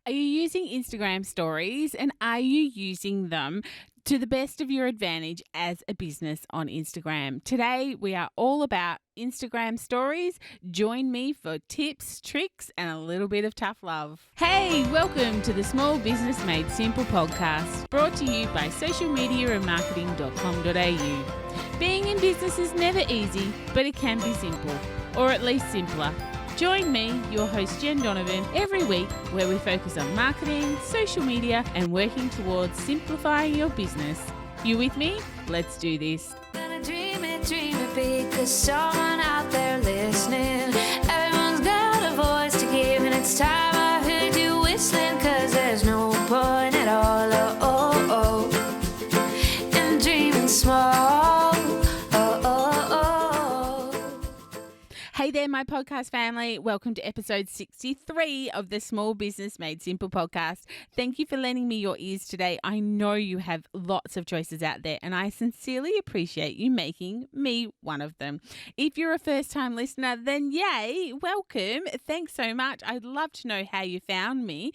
Are you using Instagram stories, and are you using them to the best of your advantage as a business on Instagram? Today, we are all about Instagram stories. Join me for tips, tricks, and a little bit of tough love. Hey, welcome to the Small Business Made Simple podcast, brought to you by socialmediaandmarketing.com.au. Being in business is never easy, but it can be simple, or at least simpler. Join me, your host Jen Donovan, every week where we focus on marketing, social media, and working towards simplifying your business. You with me? Let's do this. Gonna dream it big, 'cause someone out there listening. Everyone's got a voice to give, and it's time I heard you whistling, 'cause there's no point at all, in dreaming small. Hey there, my podcast family. Welcome to episode 63 of the Small Business Made Simple podcast. Thank you for lending me your ears today. I know you have lots of choices out there, and I sincerely appreciate you making me one of them. If you're a first-time listener, then yay, welcome. Thanks so much. I'd love to know how you found me.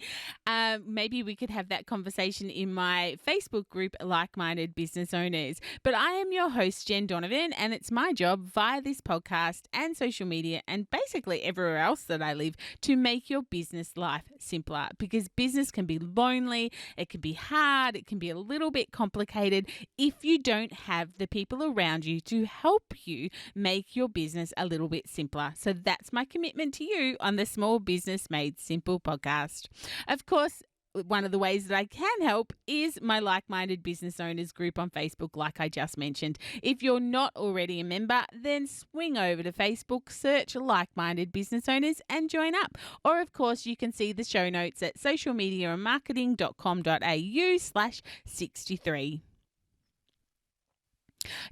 Maybe we could have that conversation in my Facebook group, Like-Minded Business Owners. But I am your host, Jen Donovan, and it's my job via this podcast and social media and basically everywhere else that I live to make your business life simpler, because business can be lonely, it can be hard, it can be a little bit complicated if you don't have the people around you to help you make your business a little bit simpler. So that's my commitment to you on the Small Business Made Simple podcast. Of course, one of the ways that I can help is my Like-Minded Business Owners group on Facebook, like I just mentioned. If you're not already a member, then swing over to Facebook, search Like-Minded Business Owners and join up. Or, of course, you can see the show notes at socialmediaandmarketing.com.au/63.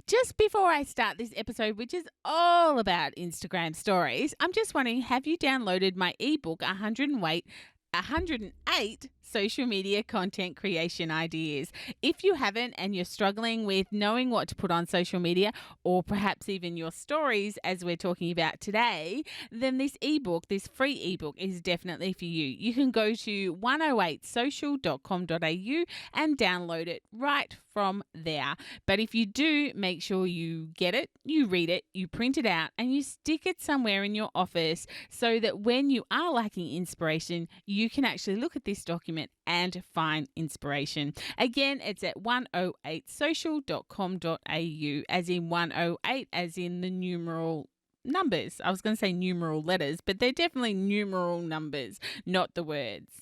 Just before I start this episode, which is all about Instagram stories, I'm just wondering, have you downloaded my ebook, 108 social media content creation ideas? If you haven't and you're struggling with knowing what to put on social media, or perhaps even your stories as we're talking about today, then this ebook, this free ebook, is definitely for you. You can go to 108social.com.au and download it right from there. But if you do, make sure you get it, you read it, you print it out, and you stick it somewhere in your office so that when you are lacking inspiration, you can actually look at this document and find inspiration. Again, it's at 108social.com.au, as in 108, as in the numeral numbers. I was going to say numeral letters, but they're definitely numeral numbers, not the words.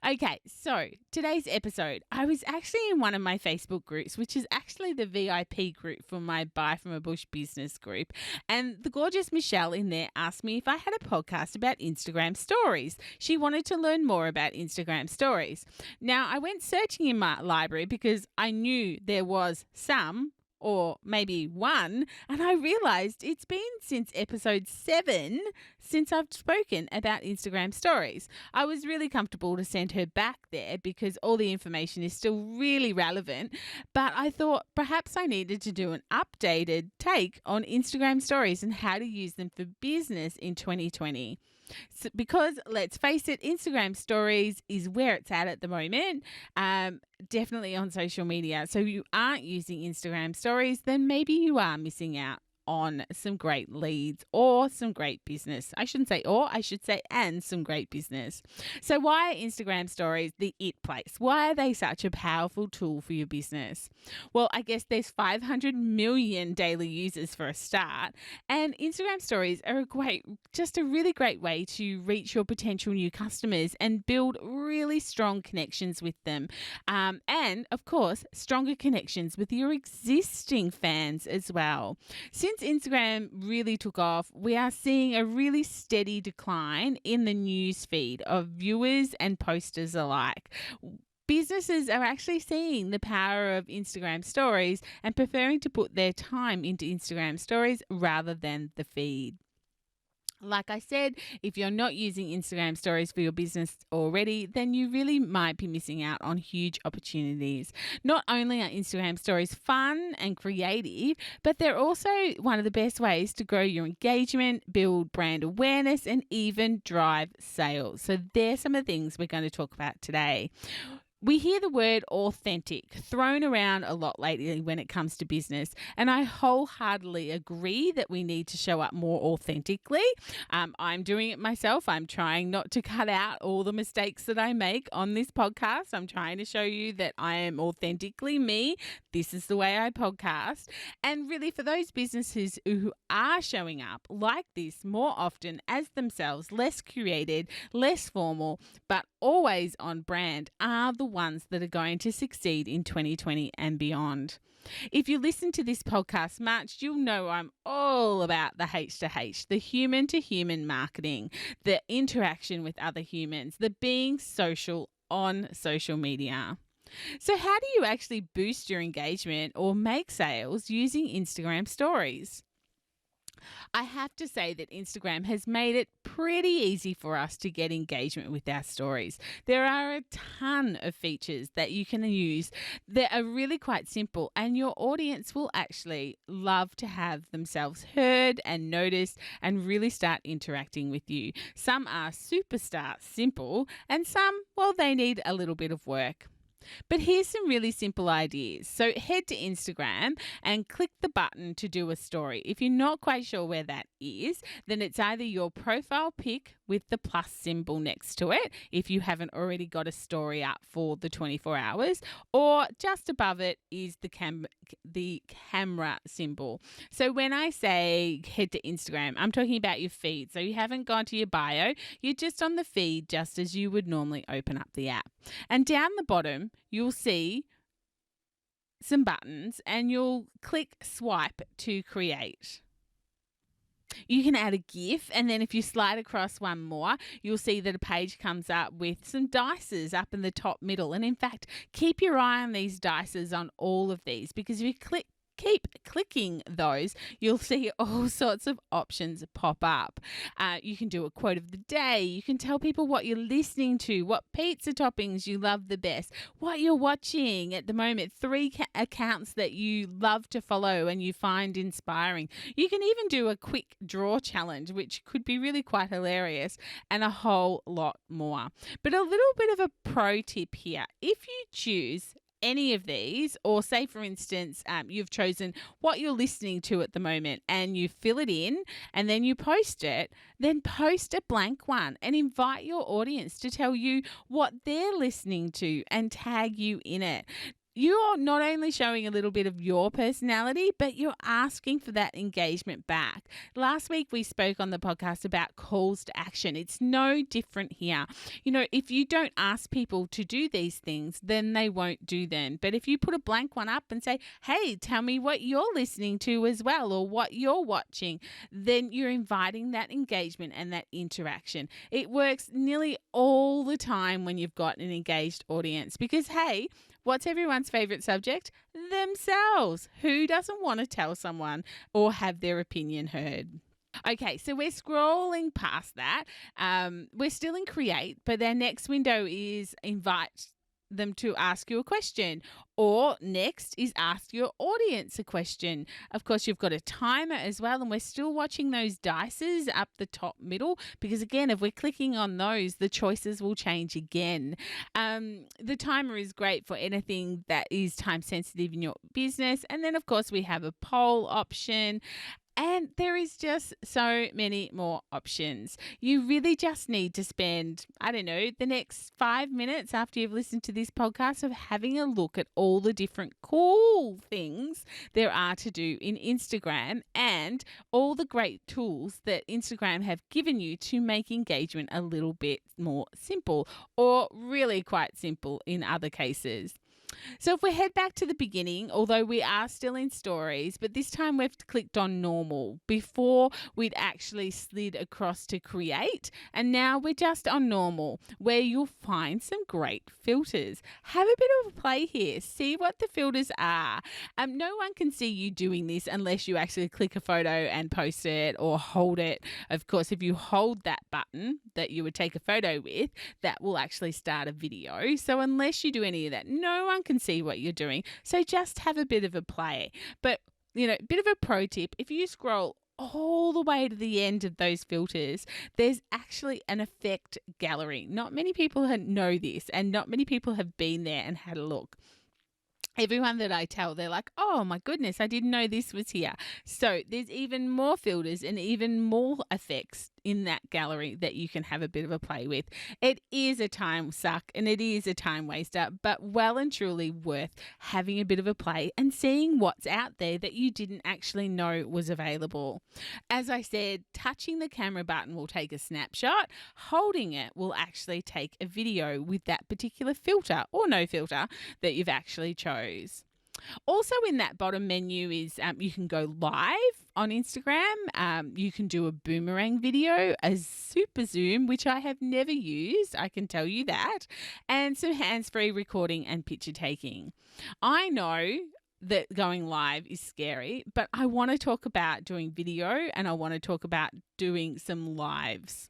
Okay, so today's episode, I was actually in one of my Facebook groups, which is actually the VIP group for my Buy From a Bush business group. And the gorgeous Michelle in there asked me if I had a podcast about Instagram stories. She wanted to learn more about Instagram stories. Now, I went searching in my library because I knew there was some, or maybe one, and I realized it's been since episode 7 since I've spoken about Instagram stories. I was really comfortable to send her back there because all the information is still really relevant, but I thought perhaps I needed to do an updated take on Instagram stories and how to use them for business in 2020. So, because let's face it, Instagram stories is where it's at the moment, definitely on social media. So if you aren't using Instagram stories, then maybe you are missing out on some great leads or some great business. I shouldn't say or, I should say and some great business. So why are Instagram stories the it place? Why are they such a powerful tool for your business? Well, I guess there's 500 million daily users for a start, and Instagram stories are a really great way to reach your potential new customers and build really strong connections with them. And of course, stronger connections with your existing fans as well. Since Instagram really took off, we are seeing a really steady decline in the news feed of viewers and posters alike. Businesses are actually seeing the power of Instagram stories and preferring to put their time into Instagram stories rather than the feed. Like I said, if you're not using Instagram stories for your business already, then you really might be missing out on huge opportunities. Not only are Instagram stories fun and creative, but they're also one of the best ways to grow your engagement, build brand awareness, and even drive sales. So there's some of the things we're going to talk about today. We hear the word authentic thrown around a lot lately when it comes to business, and I wholeheartedly agree that we need to show up more authentically. I'm doing it myself. I'm trying not to cut out all the mistakes that I make on this podcast. I'm trying to show you that I am authentically me. This is the way I podcast. And really, for those businesses who are showing up like this more often as themselves, less curated, less formal, but always on brand, are the ones that are going to succeed in 2020 and beyond. If you listen to this podcast much, you'll know I'm all about the H to H, the human to human marketing, the interaction with other humans, the being social on social media. So how do you actually boost your engagement or make sales using Instagram stories? I have to say that Instagram has made it pretty easy for us to get engagement with our stories. There are a ton of features that you can use that are really quite simple, and your audience will actually love to have themselves heard and noticed and really start interacting with you. Some are superstar simple, and some, well, they need a little bit of work. But here's some really simple ideas. So head to Instagram and click the button to do a story. If you're not quite sure where that is, then it's either your profile pic with the plus symbol next to it, if you haven't already got a story up for the 24 hours, or just above it is the camera symbol. So when I say head to Instagram, I'm talking about your feed. So you haven't gone to your bio, you're just on the feed just as you would normally open up the app. And down the bottom, you'll see some buttons and you'll click swipe to create. You can add a GIF, and then if you slide across one more, you'll see that a page comes up with some dices up in the top middle. And in fact, keep your eye on these dices on all of these, because if you keep clicking those, you'll see all sorts of options pop up. You can do a quote of the day. You can tell people what you're listening to, what pizza toppings you love the best, what you're watching at the moment, 3 accounts that you love to follow and you find inspiring. You can even do a quick draw challenge, which could be really quite hilarious, and a whole lot more. But a little bit of a pro tip here. If you choose any of these, or say for instance you've chosen what you're listening to at the moment and you fill it in and then you post it, then post a blank one and invite your audience to tell you what they're listening to and tag you in it. You're not only showing a little bit of your personality, but you're asking for that engagement back. Last week, we spoke on the podcast about calls to action. It's no different here. You know, if you don't ask people to do these things, then they won't do them. But if you put a blank one up and say, hey, tell me what you're listening to as well, or what you're watching, then you're inviting that engagement and that interaction. It works nearly all the time when you've got an engaged audience, because, hey, what's everyone's favorite subject? Themselves. Who doesn't want to tell someone or have their opinion heard? Okay, so we're scrolling past that. We're still in Create, but our next window is Invite them to ask you a question, or next is ask your audience a question. Of course, you've got a timer as well, and we're still watching those dices up the top middle, because again, if we're clicking on those, the choices will change again. The timer is great for anything that is time sensitive in your business. And then of course we have a poll option. And there is just so many more options. You really just need to spend, the next 5 minutes after you've listened to this podcast of having a look at all the different cool things there are to do in Instagram and all the great tools that Instagram have given you to make engagement a little bit more simple, or really quite simple in other cases. So if we head back to the beginning, although we are still in stories, but this time we've clicked on normal before we'd actually slid across to create. And now we're just on normal, where you'll find some great filters. Have a bit of a play here. See what the filters are. No one can see you doing this unless you actually click a photo and post it or hold it. Of course, if you hold that button that you would take a photo with, that will actually start a video. So unless you do any of that, no one can see what you're doing. So just have a bit of a play. But, bit of a pro tip, if you scroll all the way to the end of those filters, there's actually an effect gallery. Not many people know this, and not many people have been there and had a look. Everyone that I tell, they're like, oh my goodness, I didn't know this was here. So there's even more filters and even more effects in that gallery that you can have a bit of a play with. It is a time suck and it is a time waster, but well and truly worth having a bit of a play and seeing what's out there that you didn't actually know was available. As I said, touching the camera button will take a snapshot. Holding it will actually take a video with that particular filter or no filter that you've actually chose. Also in that bottom menu is you can go live on Instagram. You can do a boomerang video, a super zoom, which I have never used, I can tell you that, and some hands-free recording and picture taking. I know that going live is scary, but I want to talk about doing video and I want to talk about doing some lives.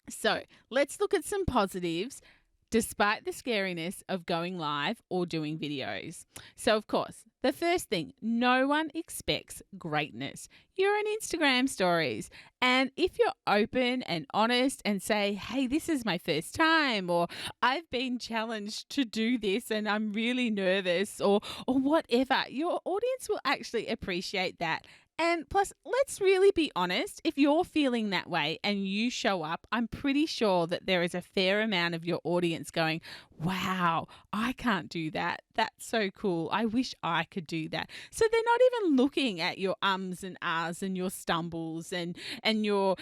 So let's look at some positives despite the scariness of going live or doing videos. So, of course, the first thing, no one expects greatness. You're on Instagram stories. And if you're open and honest and say, hey, this is my first time, or I've been challenged to do this and I'm really nervous, or whatever, your audience will actually appreciate that. And plus, let's really be honest, if you're feeling that way and you show up, I'm pretty sure that there is a fair amount of your audience going, wow, I can't do that. That's so cool. I wish I could do that. So they're not even looking at your ums and ahs and your stumbles and your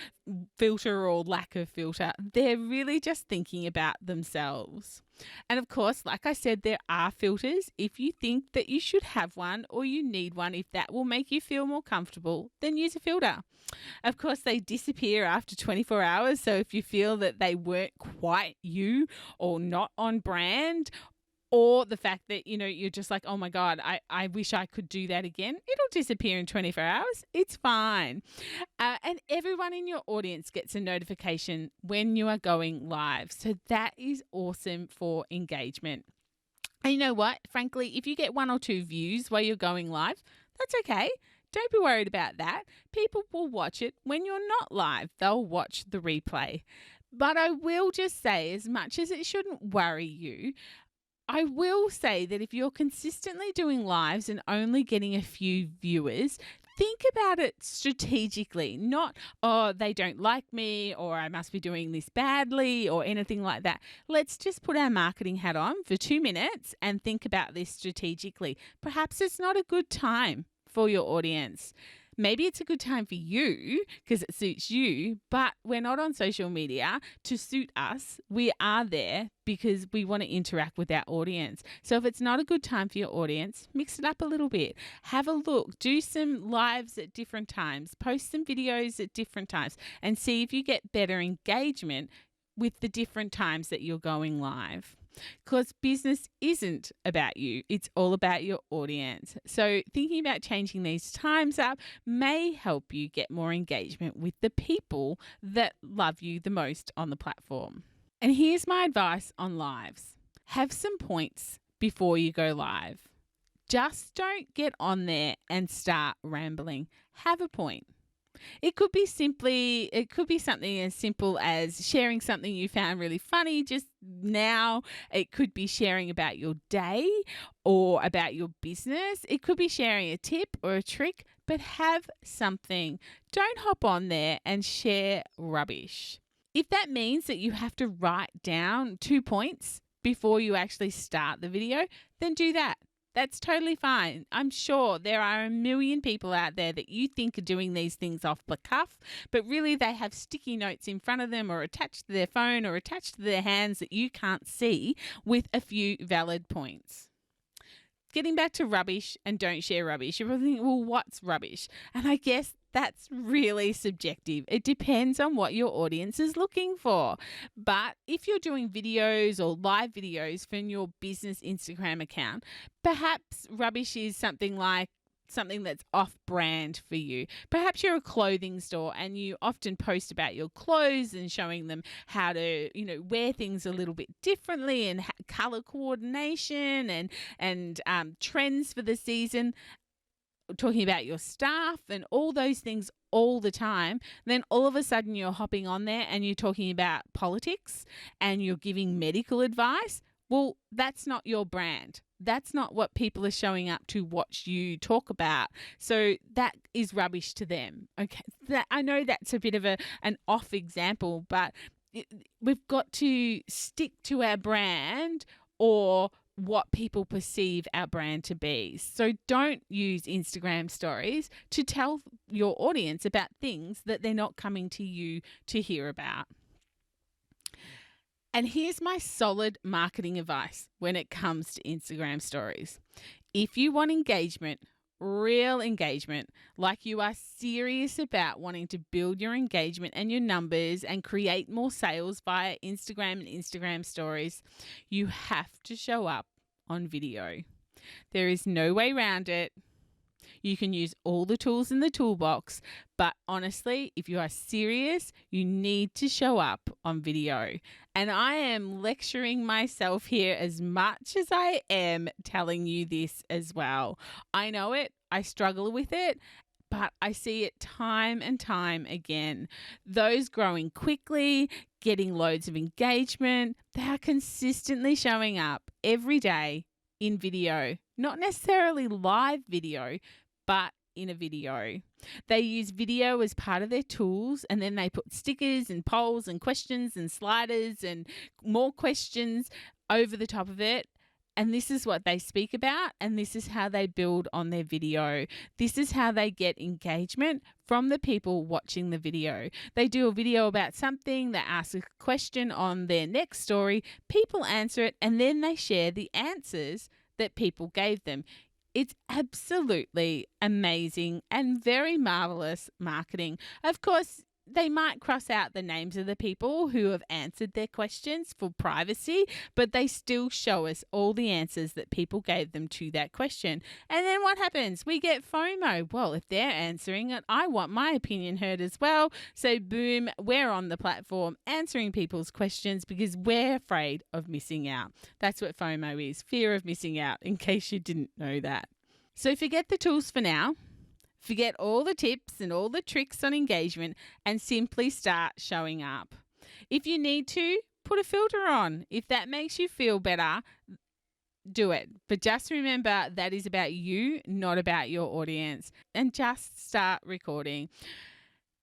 filter or lack of filter. They're really just thinking about themselves. And of course, like I said, there are filters. If you think that you should have one or you need one, if that will make you feel more comfortable, then use a filter. Of course, they disappear after 24 hours. So if you feel that they weren't quite you or not on brand, or the fact that, you're just like, oh my God, I wish I could do that again, it'll disappear in 24 hours. It's fine. And everyone in your audience gets a notification when you are going live. So that is awesome for engagement. And you know what? Frankly, if you get 1 or 2 views while you're going live, that's okay. Don't be worried about that. People will watch it when you're not live. They'll watch the replay. But I will just say, as much as it shouldn't worry you, I will say that if you're consistently doing lives and only getting a few viewers, think about it strategically, not, oh, they don't like me or I must be doing this badly or anything like that. Let's just put our marketing hat on for 2 minutes and think about this strategically. Perhaps it's not a good time for your audience. Maybe it's a good time for you because it suits you, but we're not on social media to suit us. We are there because we want to interact with our audience. So if it's not a good time for your audience, mix it up a little bit. Have a look. Do some lives at different times. Post some videos at different times and see if you get better engagement with the different times that you're going live. Because business isn't about you. It's all about your audience. So thinking about changing these times up may help you get more engagement with the people that love you the most on the platform. And here's my advice on lives. Have some points before you go live. Just don't get on there and start rambling. Have a point. It could be something as simple as sharing something you found really funny just now. It could be sharing about your day or about your business. It could be sharing a tip or a trick, but have something. Don't hop on there and share rubbish. If that means that you have to write down 2 points before you actually start the video, then do that. That's totally fine. I'm sure there are a million people out there that you think are doing these things off the cuff, but really they have sticky notes in front of them or attached to their phone or attached to their hands that you can't see with a few valid points. getting back to rubbish and don't share rubbish, you're probably thinking, well, what's rubbish? And I guess that's really subjective. It depends on what your audience is looking for. But if you're doing videos or live videos from your business Instagram account, perhaps rubbish is something that's off-brand for you. Perhaps you're a clothing store and you often post about your clothes and showing them how to, wear things a little bit differently and color coordination and trends for the season, talking about your staff and all those things all the time. Then all of a sudden you're hopping on there and you're talking about politics and you're giving medical advice. Well, that's not your brand. That's not what people are showing up to watch you talk about. So that is rubbish to them. Okay, I know that's a bit of an off example, but we've got to stick to our brand or what people perceive our brand to be. So don't use Instagram stories to tell your audience about things that they're not coming to you to hear about. And here's my solid marketing advice when it comes to Instagram stories. If you want engagement, real engagement, like you are serious about wanting to build your engagement and your numbers and create more sales via Instagram and Instagram stories, you have to show up on video. There is no way around it. You can use all the tools in the toolbox, but honestly, if you are serious, you need to show up on video. And I am lecturing myself here as much as I am telling you this as well. I know it, I struggle with it, but I see it time and time again. Those growing quickly, getting loads of engagement, they are consistently showing up every day in video, not necessarily live video, but in a video. They use video as part of their tools, and then they put stickers and polls and questions and sliders and more questions over the top of it. And this is what they speak about, and this is how they build on their video. This is how they get engagement from the people watching the video. They do a video about something, they ask a question on their next story, people answer it, and then they share the answers that people gave them. It's absolutely amazing and very marvelous marketing. Of course, they might cross out the names of the people who have answered their questions for privacy, but they still show us all the answers that people gave them to that question. And then what happens? We get FOMO. Well, if they're answering it, I want my opinion heard as well. So boom, we're on the platform answering people's questions because we're afraid of missing out. That's what FOMO is, fear of missing out, in case you didn't know that. So forget the tools for now. Forget all the tips and all the tricks on engagement and simply start showing up. If you need to, put a filter on. If that makes you feel better, do it. But just remember that is about you, not about your audience. And just start recording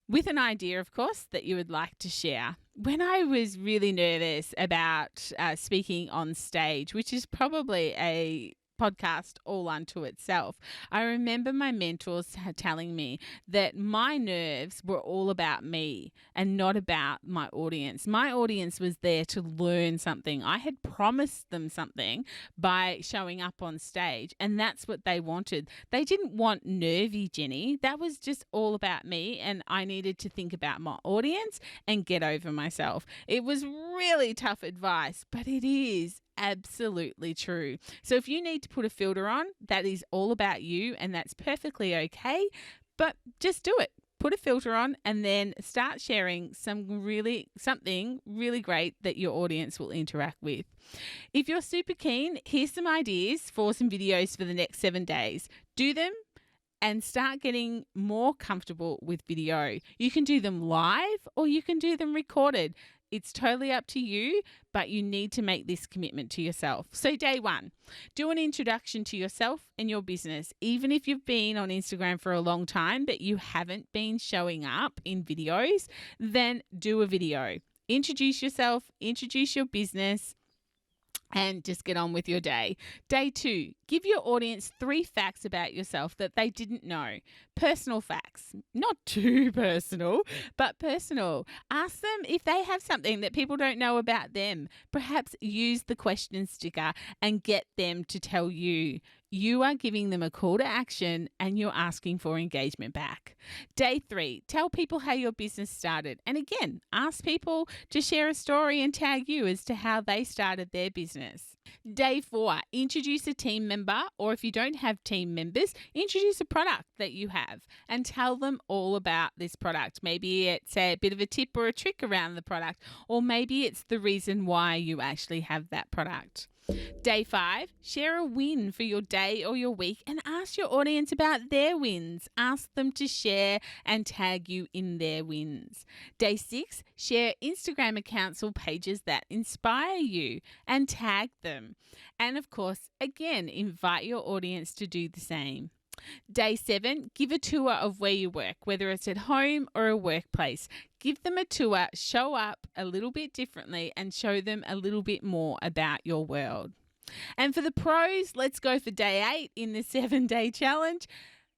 with an idea, of course, that you would like to share. When I was really nervous about speaking on stage, which is probably a podcast all unto itself, I remember my mentors telling me that my nerves were all about me and not about my audience. My audience was there to learn something. I had promised them something by showing up on stage, and that's what they wanted. They didn't want nervy Jenny. That was just all about me, and I needed to think about my audience and get over myself. It was really tough advice, but it is absolutely true. So if you need to put a filter on, that is all about you, and that's perfectly okay, but just do it. Put a filter on and then start sharing something really great that your audience will interact with. If you're super keen, here's some ideas for some videos for the next 7 days. Do them and start getting more comfortable with video. You can do them live or you can do them recorded. It's totally up to you, but you need to make this commitment to yourself. So day 1, do an introduction to yourself and your business. Even if you've been on Instagram for a long time, but you haven't been showing up in videos, then do a video. Introduce yourself, introduce your business, and just get on with your day. Day 2, give your audience 3 facts about yourself that they didn't know. Personal facts, not too personal, but personal. Ask them if they have something that people don't know about them. Perhaps use the question sticker and get them to tell you. you are giving them a call to action and you're asking for engagement back. Day 3, tell people how your business started. And again, ask people to share a story and tag you as to how they started their business. Day 4, introduce a team member, or if you don't have team members, introduce a product that you have and tell them all about this product. Maybe it's a bit of a tip or a trick around the product, or maybe it's the reason why you actually have that product. Day 5, share a win for your day or your week and ask your audience about their wins. Ask them to share and tag you in their wins. Day 6, share Instagram accounts or pages that inspire you and tag them. And of course, again, invite your audience to do the same. Day 7, give a tour of where you work, whether it's at home or a workplace. Give them a tour, show up a little bit differently and show them a little bit more about your world. And for the pros, let's go for day 8 in the 7-day challenge.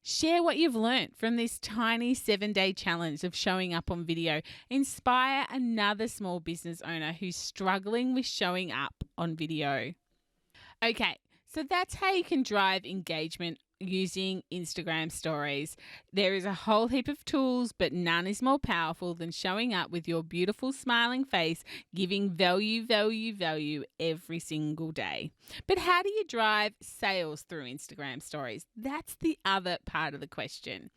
Share what you've learned from this tiny 7-day challenge of showing up on video. Inspire another small business owner who's struggling with showing up on video. Okay, so that's how you can drive engagement using Instagram stories. There is a whole heap of tools, but none is more powerful than showing up with your beautiful smiling face, giving value every single day. But how do you drive sales through Instagram stories? That's the other part of the question.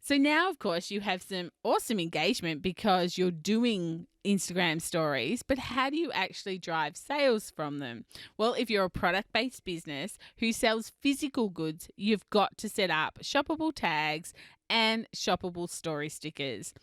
So now, of course, you have some awesome engagement because you're doing Instagram stories, but how do you actually drive sales from them? Well, if you're a product-based business who sells physical goods, you've got to set up shoppable tags and shoppable story stickers.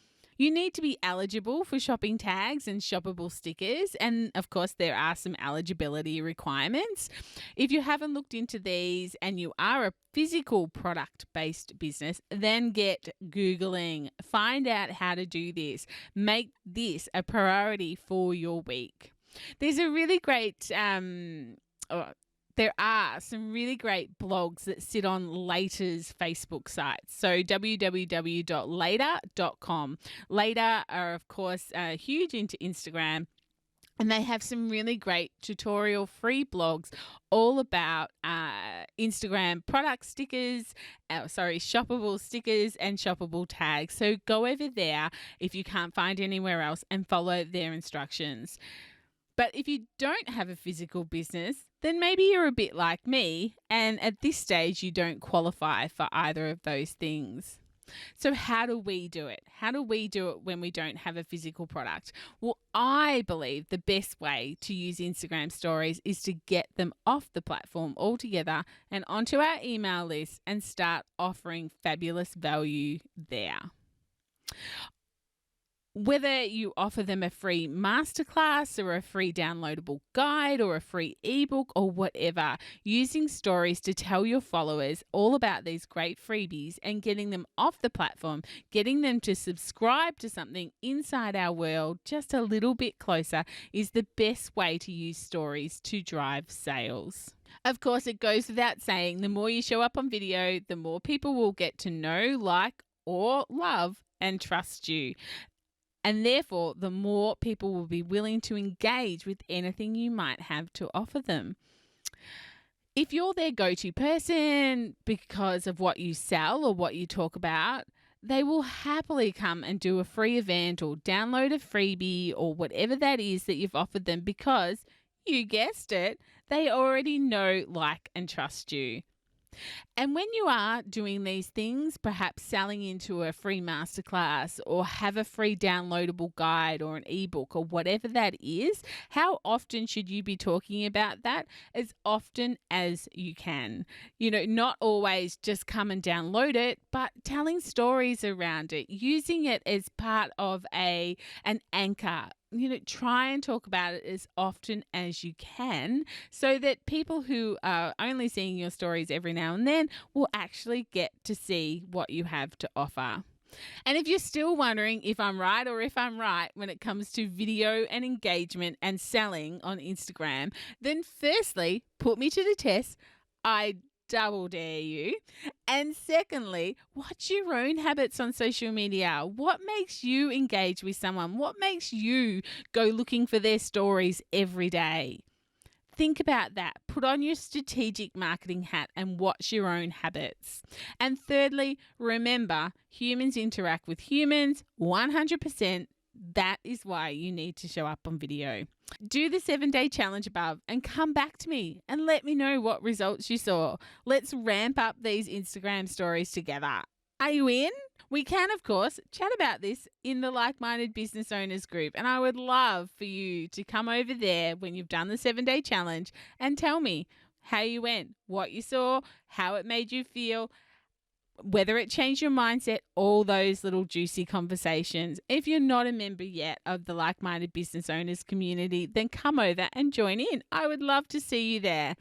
You need to be eligible for shopping tags and shoppable stickers. And of course, there are some eligibility requirements. If you haven't looked into these and you are a physical product-based business, then get Googling. Find out how to do this. Make this a priority for your week. There's a really great there are some really great blogs that sit on Later's Facebook site. So www.later.com. Later are, of course, huge into Instagram. And they have some really great tutorial free blogs all about Instagram product stickers, shoppable stickers and shoppable tags. So go over there if you can't find anywhere else and follow their instructions. But if you don't have a physical business, then maybe you're a bit like me, and at this stage you don't qualify for either of those things. So how do we do it? How do we do it when we don't have a physical product? Well, I believe the best way to use Instagram stories is to get them off the platform altogether and onto our email list and start offering fabulous value there. Whether you offer them a free masterclass or a free downloadable guide or a free ebook or whatever, using stories to tell your followers all about these great freebies and getting them off the platform, getting them to subscribe to something inside our world just a little bit closer is the best way to use stories to drive sales. Of course, it goes without saying, the more you show up on video, the more people will get to know, like, or love and trust you. And therefore, the more people will be willing to engage with anything you might have to offer them. If you're their go-to person because of what you sell or what you talk about, they will happily come and do a free event or download a freebie or whatever that is that you've offered them because, you guessed it, they already know, like, and trust you. And when you are doing these things, perhaps selling into a free masterclass or have a free downloadable guide or an ebook or whatever that is, how often should you be talking about that? As often as you can. You know, not always just come and download it, but telling stories around it, using it as part of an anchor. You know, try and talk about it as often as you can so that people who are only seeing your stories every now and then will actually get to see what you have to offer. And if you're still wondering if I'm right or if I'm right when it comes to video and engagement and selling on Instagram, then firstly, put me to the test. I double dare you. And secondly, watch your own habits on social media. What makes you engage with someone? What makes you go looking for their stories every day? Think about that. Put on your strategic marketing hat and watch your own habits. And thirdly, remember, humans interact with humans 100%. That is why you need to show up on video. Do the 7-day challenge above and come back to me and let me know what results you saw. Let's ramp up these Instagram stories together. Are you in? We can, of course, chat about this in the Like-Minded Business Owners group, and I would love for you to come over there when you've done the 7-day challenge and tell me how you went, what you saw, how it made you feel, whether it changed your mindset, all those little juicy conversations. If you're not a member yet of the Like-Minded Business Owners community, then come over and join in. I would love to see you there.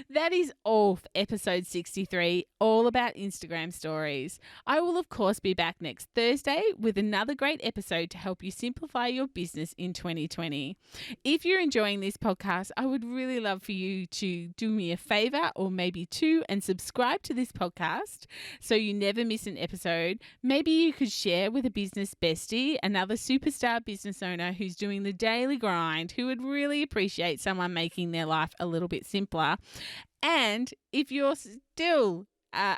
That is all for episode 63, all about Instagram stories. I will, of course, be back next Thursday with another great episode to help you simplify your business in 2020. If you're enjoying this podcast, I would really love for you to do me a favor or maybe two and subscribe to this podcast so you never miss an episode. Maybe you could share with a business bestie, another superstar business owner who's doing the daily grind, who would really appreciate someone making their life a little bit simpler. And if you're still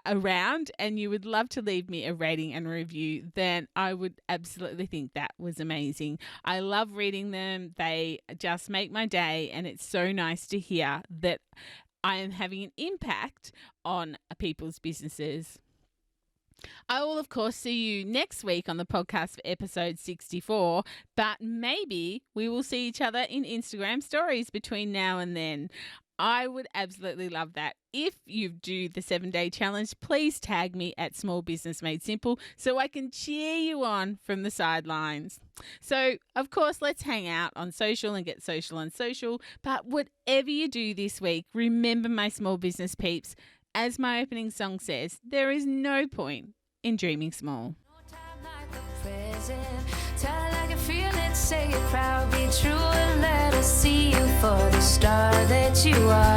around and you would love to leave me a rating and review, then I would absolutely think that was amazing. I love reading them. They just make my day, and it's so nice to hear that I am having an impact on people's businesses. I will, of course, see you next week on the podcast for episode 64, but maybe we will see each other in Instagram stories between now and then. I would absolutely love that. If you do the 7-day challenge, please tag me at Small Business Made Simple so I can cheer you on from the sidelines. So, of course, let's hang out on social and get social on social. But whatever you do this week, remember, my small business peeps, as my opening song says, there is no point in dreaming small. Tell it like you feel it, say it proud, be true, and let us see you for the star that you are.